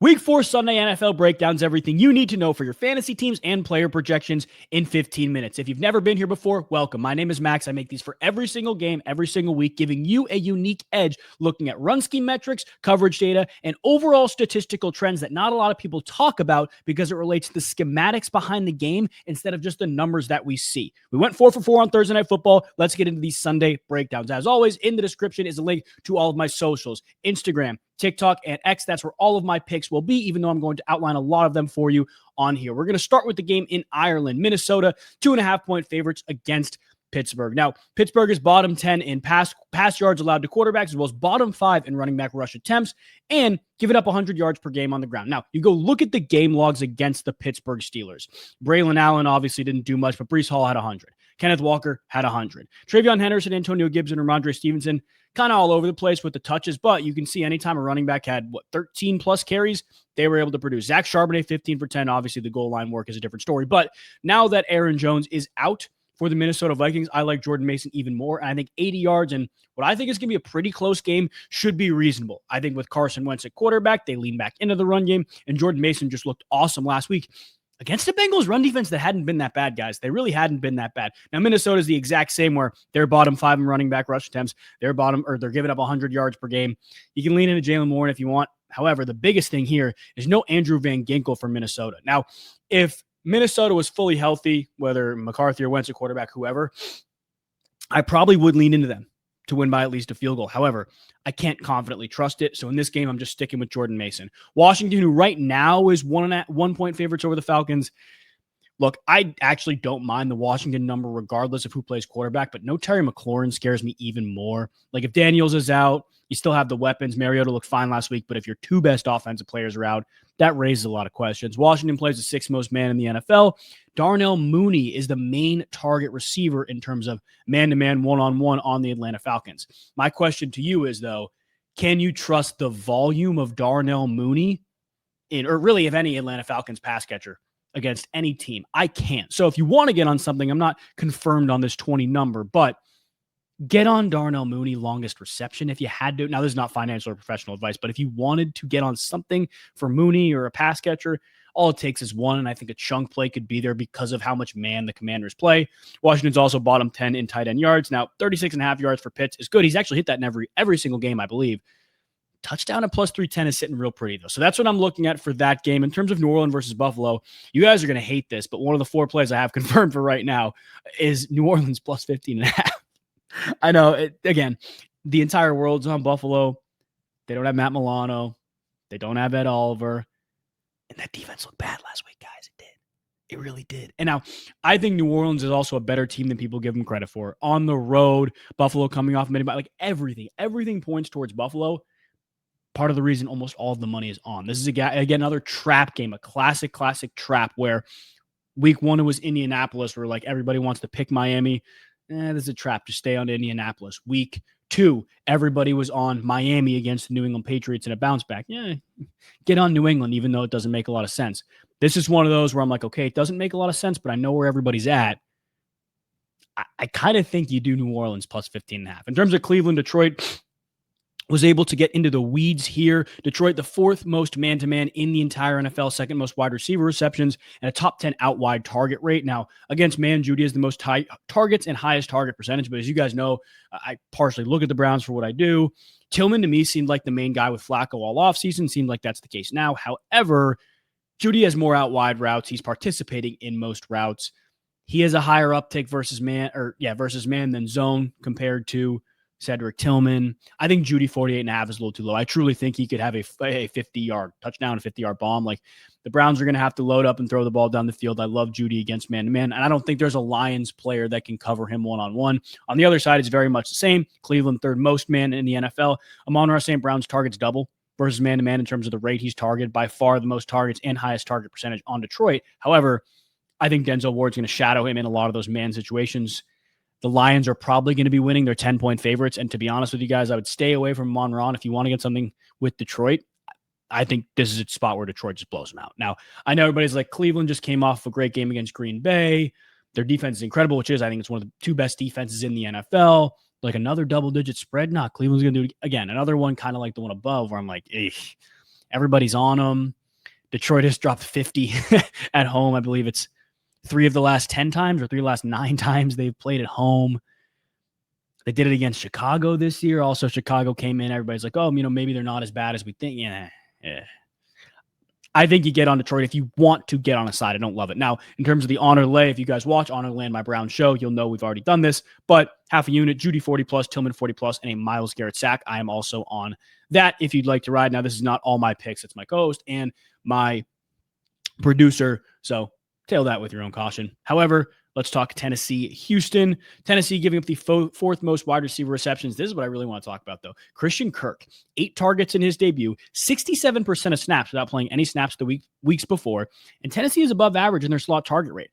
Week 4 Sunday NFL breakdowns, everything you need to know for your fantasy teams and player projections in 15 minutes. If you've never been here before, welcome. My name is Max. I make these for every single game, every single week, giving you a unique edge looking at run scheme metrics, coverage data, and overall statistical trends that not a lot of people talk about because it relates to the schematics behind the game instead of just the numbers that we see. We went 4 for 4 on Thursday Night Football. Let's get into these Sunday breakdowns. As always, in the description is a link to all of my socials, Instagram, TikTok, and X. That's where all of my picks will be, even though I'm going to outline a lot of them for you on here. We're going to start with the game in Ireland. Minnesota, 2.5-point favorites against Pittsburgh. Now, Pittsburgh is bottom 10 in pass yards allowed to quarterbacks, as well as bottom 5 in running back rush attempts, and giving up 100 yards per game on the ground. Now, you go look at the game logs against the Pittsburgh Steelers. Braylon Allen obviously didn't do much, but Breece Hall had 100. Kenneth Walker had 100. Travion Henderson, Antonio Gibson, and Ramondre Stevenson kind of all over the place with the touches, but you can see anytime a running back had, 13 plus carries, they were able to produce. Zach Charbonnet, 15 for 10. Obviously, the goal line work is a different story, but now that Aaron Jones is out for the Minnesota Vikings, I like Jordan Mason even more, and I think 80 yards and what I think is going to be a pretty close game should be reasonable. I think with Carson Wentz at quarterback, they lean back into the run game, and Jordan Mason just looked awesome last week against the Bengals run defense that hadn't been that bad, guys. They really hadn't been that bad. Now, Minnesota's the exact same where they're bottom 5 in running back rush attempts. They're giving up 100 yards per game. You can lean into Jalen Warren if you want. However, the biggest thing here is no Andrew Van Ginkel for Minnesota. Now, if Minnesota was fully healthy, whether McCarthy or Wentz at quarterback, whoever, I probably would lean into them to win by at least a field goal. However, I can't confidently trust it. So in this game, I'm just sticking with Jordan Mason. Washington, who right now is 1-point favorites over the Falcons. Look, I actually don't mind the Washington number regardless of who plays quarterback, but no Terry McLaurin scares me even more. Like if Daniels is out, you still have the weapons. Mariota looked fine last week, but if your two best offensive players are out, that raises a lot of questions. Washington plays the 6th most man in the NFL. Darnell Mooney is the main target receiver in terms of man-to-man, one-on-one on the Atlanta Falcons. My question to you is, though, can you trust the volume of Darnell Mooney or really of any Atlanta Falcons pass catcher against any team? I can't. So if you want to get on something, I'm not confirmed on this 20 number, but get on Darnell Mooney longest reception if you had to. Now, this is not financial or professional advice, but if you wanted to get on something for Mooney or a pass catcher, all it takes is one, and I think a chunk play could be there because of how much man the Commanders play. Washington's also bottom 10 in tight end yards. Now, 36.5 yards for Pitts is good. He's actually hit that in every single game, I believe. Touchdown at plus 310 is sitting real pretty, though. So that's what I'm looking at for that game. In terms of New Orleans versus Buffalo, you guys are going to hate this, but one of the 4 plays I have confirmed for right now is New Orleans plus 15.5. I know, again, the entire world's on Buffalo. They don't have Matt Milano. They don't have Ed Oliver. And that defense looked bad last week, guys. It did. It really did. And now, I think New Orleans is also a better team than people give them credit for. On the road, Buffalo coming off many, like everything points towards Buffalo. Part of the reason almost all of the money is on. This is, again, another trap game, a classic trap where week 1 it was Indianapolis where like everybody wants to pick Miami. This is a trap. Just stay on Indianapolis. Week 2, everybody was on Miami against the New England Patriots in a bounce back. Yeah, get on New England, even though it doesn't make a lot of sense. This is one of those where I'm like, okay, it doesn't make a lot of sense, but I know where everybody's at. I kind of think you do New Orleans plus 15.5. In terms of Cleveland, Detroit was able to get into the weeds here. Detroit, the 4th most man-to-man in the entire NFL, 2nd most wide receiver receptions, and a top 10 out-wide target rate. Now, against man, Judy is the most targets and highest target percentage, but as you guys know, I partially look at the Browns for what I do. Tillman, to me, seemed like the main guy with Flacco all offseason. Seemed like that's the case now. However, Judy has more out-wide routes. He's participating in most routes. He has a higher uptick versus man than zone compared to Cedric Tillman. I think Judy 48.5 is a little too low. I truly think he could have a 50-yard touchdown, a 50-yard bomb. Like the Browns are going to have to load up and throw the ball down the field. I love Judy against man-to-man, and I don't think there's a Lions player that can cover him one-on-one. On the other side, it's very much the same. Cleveland, 3rd most man in the NFL. Amon-Ra St. Brown's targets double versus man-to-man in terms of the rate he's targeted. By far the most targets and highest target percentage on Detroit. However, I think Denzel Ward's going to shadow him in a lot of those man situations. The Lions are probably going to be winning. They're 10-point favorites. And to be honest with you guys, I would stay away from Monron if you want to get something with Detroit. I think this is a spot where Detroit just blows them out. Now, I know everybody's like, Cleveland just came off a great game against Green Bay. Their defense is incredible, which is, I think it's one of the 2 best defenses in the NFL. Like another double-digit spread? Nah, Cleveland's going to do it again. Another one kind of like the one above where I'm like, Everybody's on them. Detroit has dropped 50 at home. I believe it's 3 of the last 10 times or 3 of the last 9 times they've played at home. They did it against Chicago this year. Also, Chicago came in. Everybody's like, oh, maybe they're not as bad as we think. Yeah. I think you get on Detroit if you want to get on a side. I don't love it. Now, in terms of the honor lay, if you guys watch Honor Land My Brown show, you'll know we've already done this. But half a unit, Judy 40 plus, Tillman 40 plus, and a Myles Garrett sack. I am also on that if you'd like to ride. Now, this is not all my picks. It's my co-host and my producer. So tail that with your own caution. However, let's talk Tennessee, Houston. Tennessee giving up the fourth most wide receiver receptions. This is what I really want to talk about, though. Christian Kirk, 8 targets in his debut, 67% of snaps without playing any snaps the weeks before. And Tennessee is above average in their slot target rate.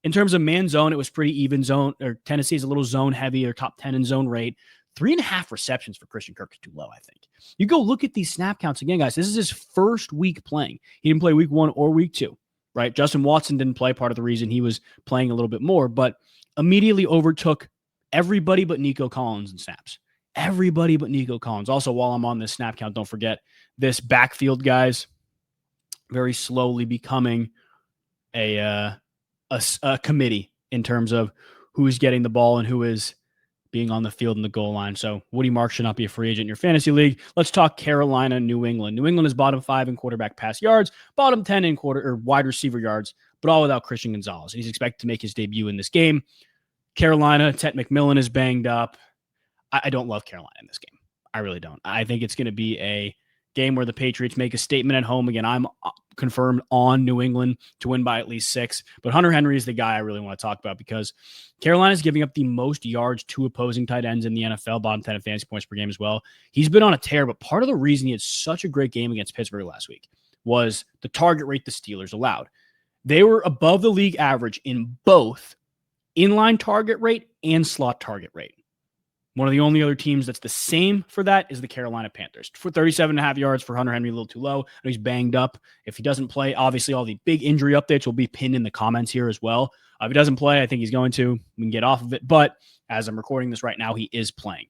In terms of man zone, it was pretty even zone, or Tennessee is a little zone heavy or top 10 in zone rate. 3.5 receptions for Christian Kirk is too low, I think. You go look at these snap counts again, guys. This is his first week playing. He didn't play week 1 or week 2. Right? Justin Watson didn't play, part of the reason he was playing a little bit more, but immediately overtook everybody but Nico Collins in snaps. Everybody but Nico Collins. Also, while I'm on this snap count, don't forget this backfield, guys, very slowly becoming a committee in terms of who's getting the ball and who is being on the field in the goal line. So Woody Mark should not be a free agent in your fantasy league. Let's talk Carolina, New England. New England is bottom 5 in quarterback pass yards, bottom 10 in wide receiver yards, but all without Christian Gonzalez. He's expected to make his debut in this game. Carolina, Ted McMillan is banged up. I don't love Carolina in this game. I really don't. I think it's going to be a game where the Patriots make a statement at home. Again, I'm confirmed on New England to win by at least 6. But Hunter Henry is the guy I really want to talk about because Carolina is giving up the most yards to opposing tight ends in the NFL, bottom 10 in fantasy points per game as well. He's been on a tear, but part of the reason he had such a great game against Pittsburgh last week was the target rate the Steelers allowed. They were above the league average in both inline target rate and slot target rate. One of the only other teams that's the same for that is the Carolina Panthers. For 37.5 yards for Hunter Henry, a little too low. He's banged up. If he doesn't play, obviously all the big injury updates will be pinned in the comments here as well. If he doesn't play, I think he's going to. We can get off of it. But as I'm recording this right now, he is playing.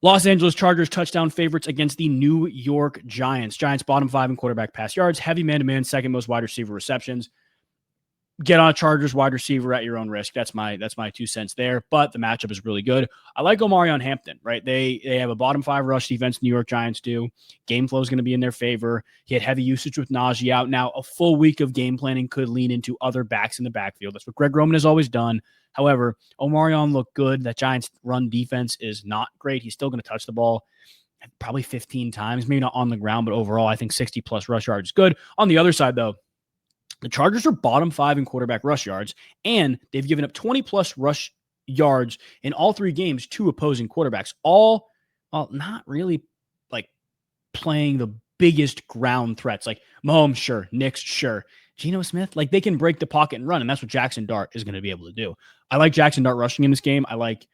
Los Angeles Chargers touchdown favorites against the New York Giants. Giants bottom 5 in quarterback pass yards. Heavy man-to-man, second most wide receiver receptions. Get on a Chargers wide receiver at your own risk. That's my 2 cents there. But the matchup is really good. I like Omarion Hampton, right? They have a bottom 5 rush defense. New York Giants do. Game flow is going to be in their favor. He had heavy usage with Najee out. Now, a full week of game planning could lean into other backs in the backfield. That's what Greg Roman has always done. However, Omarion looked good. That Giants run defense is not great. He's still going to touch the ball probably 15 times, maybe not on the ground, but overall, I think 60 plus rush yards is good. On the other side, though, the Chargers are bottom 5 in quarterback rush yards, and they've given up 20-plus rush yards in all 3 games to opposing quarterbacks, all while not really like playing the biggest ground threats. Like Mahomes, sure. Knicks, sure. Geno Smith, like they can break the pocket and run, and that's what Jackson Dart is going to be able to do. I like Jackson Dart rushing in this game. I like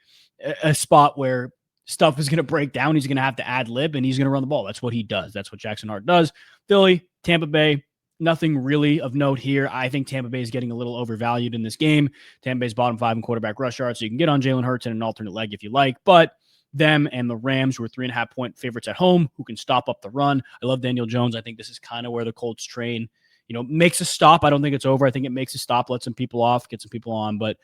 a spot where stuff is going to break down. He's going to have to ad lib, and he's going to run the ball. That's what he does. That's what Jackson Dart does. Philly, Tampa Bay, nothing really of note here. I think Tampa Bay is getting a little overvalued in this game. Tampa Bay's bottom 5 in quarterback rush yards, so you can get on Jalen Hurts in an alternate leg if you like. But them and the Rams, who are 3.5-point favorites at home, who can stop up the run. I love Daniel Jones. I think this is kind of where the Colts train, makes a stop. I don't think it's over. I think it makes a stop, let some people off, get some people on. But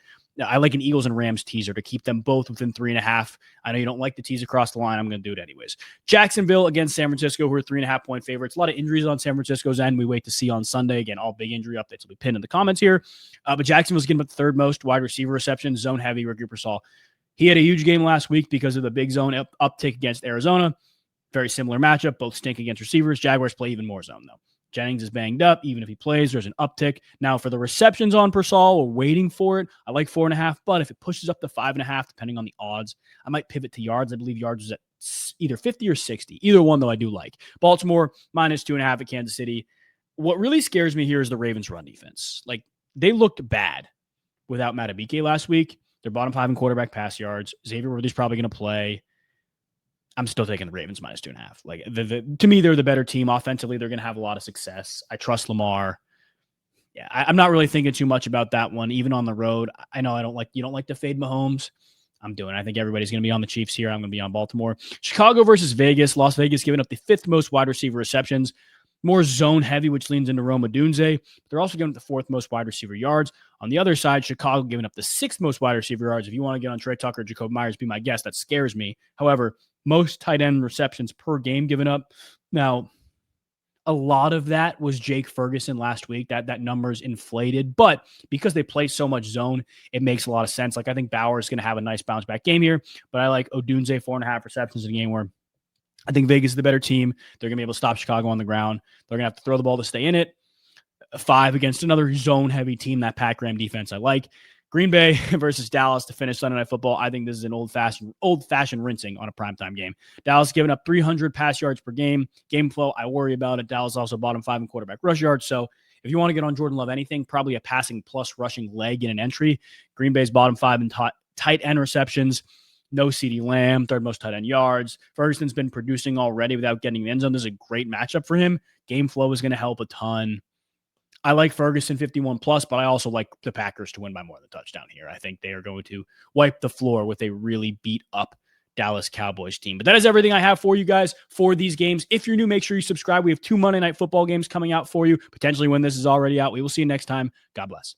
I like an Eagles and Rams teaser to keep them both within 3.5. I know you don't like the tease across the line. I'm going to do it anyways. Jacksonville against San Francisco, who are 3.5-point favorites. A lot of injuries on San Francisco's end. We wait to see on Sunday. Again, all big injury updates will be pinned in the comments here. But Jacksonville's getting the 3rd most wide receiver receptions, zone heavy. Ricky Pearsall. He had a huge game last week because of the big zone uptick against Arizona. Very similar matchup. Both stink against receivers. Jaguars play even more zone, though. Jennings is banged up. Even if he plays, there's an uptick. Now, for the receptions on Pearsall, we're waiting for it. I like 4.5, but if it pushes up to 5.5, depending on the odds, I might pivot to yards. I believe yards is at either 50 or 60. Either one, though, I do like. Baltimore, minus 2.5 at Kansas City. What really scares me here is the Ravens' run defense. Like, they looked bad without Matabike last week. They're bottom 5 in quarterback pass yards. Xavier Worthy's probably going to play. I'm still taking the Ravens minus 2.5. Like to me, they're the better team. Offensively, they're going to have a lot of success. I trust Lamar. Yeah, I'm not really thinking too much about that one, even on the road. I know you don't like to fade Mahomes. I'm doing. I think everybody's going to be on the Chiefs here. I'm going to be on Baltimore. Chicago versus Vegas. Las Vegas giving up the 5th most wide receiver receptions. More zone heavy, which leans into Rome Odunze. They're also giving up the 4th most wide receiver yards. On the other side, Chicago giving up the 6th most wide receiver yards. If you want to get on Trey Tucker, Jacob Myers, be my guest. That scares me. However, most tight end receptions per game given up. Now, a lot of that was Jake Ferguson last week. That number's inflated, but because they play so much zone, it makes a lot of sense. Like I think Bauer is going to have a nice bounce back game here, but I like Odunze 4.5 receptions in a game where I think Vegas is the better team. They're going to be able to stop Chicago on the ground. They're going to have to throw the ball to stay in it. 5 against another zone-heavy team, that Pat Graham defense I like. Green Bay versus Dallas to finish Sunday Night Football. I think this is an old-fashioned rinsing on a primetime game. Dallas giving up 300 pass yards per game. Game flow, I worry about it. Dallas also bottom 5 in quarterback rush yards. So if you want to get on Jordan Love anything, probably a passing plus rushing leg in an entry. Green Bay's bottom 5 in tight end receptions. No CeeDee Lamb, 3rd most tight end yards. Ferguson's been producing already without getting the end zone. This is a great matchup for him. Game flow is going to help a ton. I like Ferguson 51 plus, but I also like the Packers to win by more than a touchdown here. I think they are going to wipe the floor with a really beat up Dallas Cowboys team. But that is everything I have for you guys for these games. If you're new, make sure you subscribe. We have 2 Monday Night Football games coming out for you, potentially when this is already out. We will see you next time. God bless.